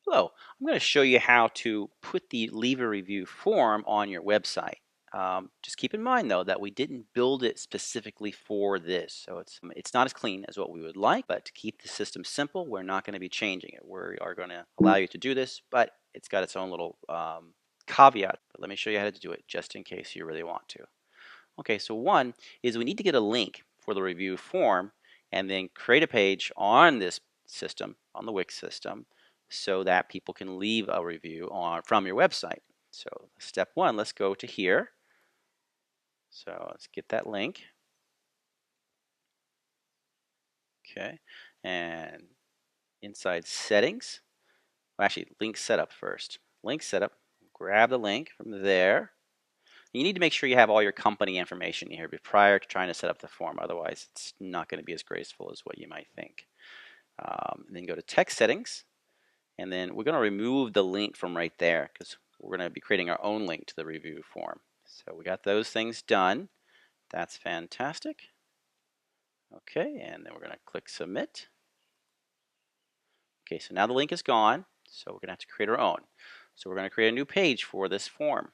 Hello, I'm going to show you how to put the leave a review form on your website. Just keep in mind though that we didn't build it specifically for this, so it's not as clean as what we would like, but to keep the system simple, we're not going to be changing it. We are going to allow you to do this, but it's got its own little caveat. But let me show you how to do it just in case you really want to. Okay, so one is we need to get a link for the review form and then create a page on this system, on the Wix system, so that people can leave a review from your website. So step one, let's go to here. So let's get that link. Okay, and inside settings, well, actually link setup first. Link setup, grab the link from there. You need to make sure you have all your company information here prior to trying to set up the form. Otherwise, it's not going to be as graceful as what you might think. Then go to text settings, and then we're going to remove the link from right there because we're going to be creating our own link to the review form. So we got those things done. That's fantastic. Okay, and then we're going to click submit. Okay, so now the link is gone, so we're going to have to create our own. So we're going to create a new page for this form.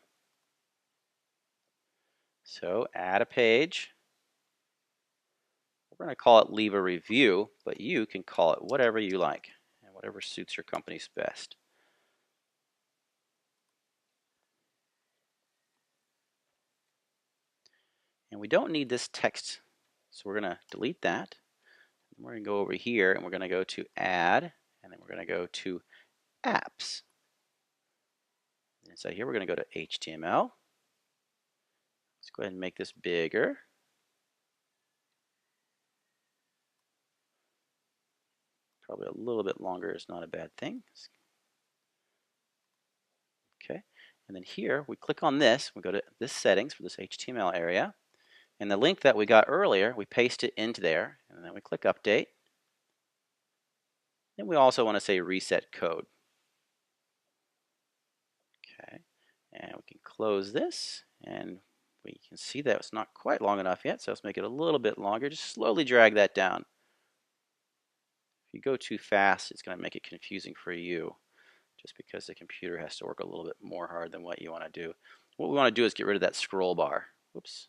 So add a page. We're going to call it leave a review, but you can call it whatever you like and whatever suits your company's best. And we don't need this text, so we're going to delete that. We're going to go over here and we're going to go to add, and then we're going to go to apps. And so here we're going to go to HTML. Let's go ahead and make this bigger. Probably a little bit longer is not a bad thing. Okay, and then here we click on this. We go to this settings for this HTML area. And the link that we got earlier, we paste it into there, and then we click update. Then we also want to say reset code. Okay, and we can close this, and we can see that it's not quite long enough yet, so let's make it a little bit longer. Just slowly drag that down. If you go too fast, it's going to make it confusing for you, just because the computer has to work a little bit more hard than what you want to do. What we want to do is get rid of that scroll bar. Whoops.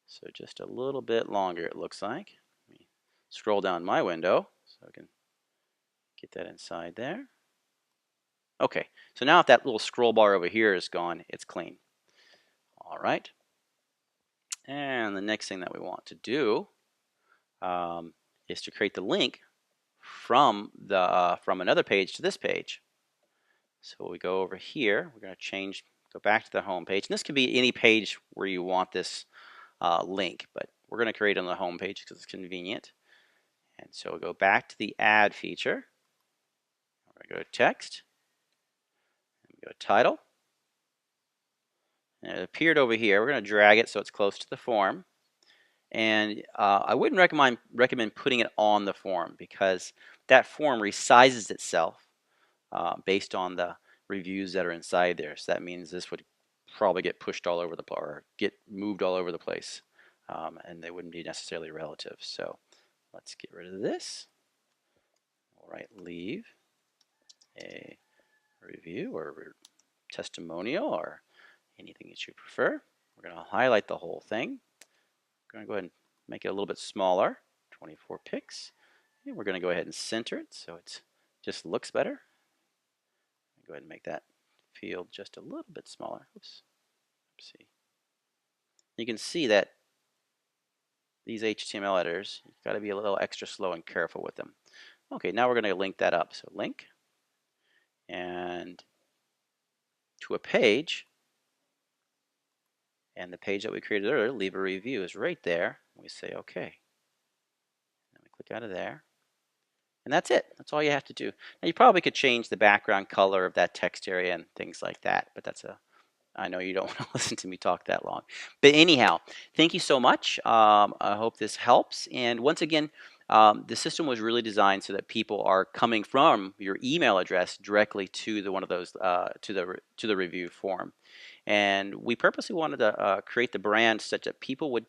So just a little bit longer, it looks like. Let me scroll down my window so I can get that inside there. Okay, so now if that little scroll bar over here is gone, it's clean. All right. And the next thing that we want to do is to create the link from another page to this page. So we go over here. We're going to go back to the home page. And this can be any page where you want this link, but we're going to create it on the home page because it's convenient. And so we'll go back to the add feature. We're going to go to text. And we go to title. And it appeared over here. We're going to drag it so it's close to the form. And I wouldn't recommend putting it on the form because that form resizes itself based on the reviews that are inside there. So that means this would probably get pushed all over the place or get moved all over the place, and they wouldn't be necessarily relative. So let's get rid of this. All right, leave a review or testimonial or anything that you prefer. We're going to highlight the whole thing. We're going to go ahead and make it a little bit smaller, 24 pixels. And we're going to go ahead and center it so it just looks better. Go ahead and make that field just a little bit smaller. Oops. See. You can see that these HTML editors, you've got to be a little extra slow and careful with them. Okay, now we're going to link that up. So link and to a page. And the page that we created earlier, leave a review, is right there. We say OK. And we click out of there. And that's it. That's all you have to do. Now you probably could change the background color of that text area and things like that, but I know you don't want to listen to me talk that long. But anyhow, thank you so much. I hope this helps. And once again, the system was really designed so that people are coming from your email address directly to one of those to the review form. And we purposely wanted to create the brand such that people would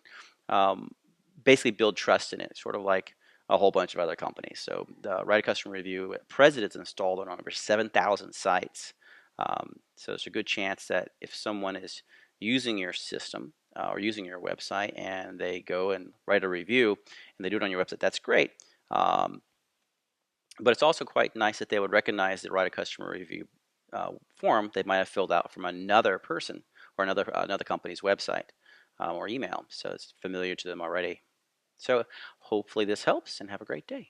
basically build trust in it, sort of like a whole bunch of other companies. So the Write a Customer Review at present is installed on over 7,000 sites. So there's a good chance that if someone is using your system or using your website and they go and write a review and they do it on your website, that's great. But it's also quite nice that they would recognize that Write a Customer Review form they might have filled out from another person or another company's website or email. So it's familiar to them already. So hopefully this helps, and have a great day.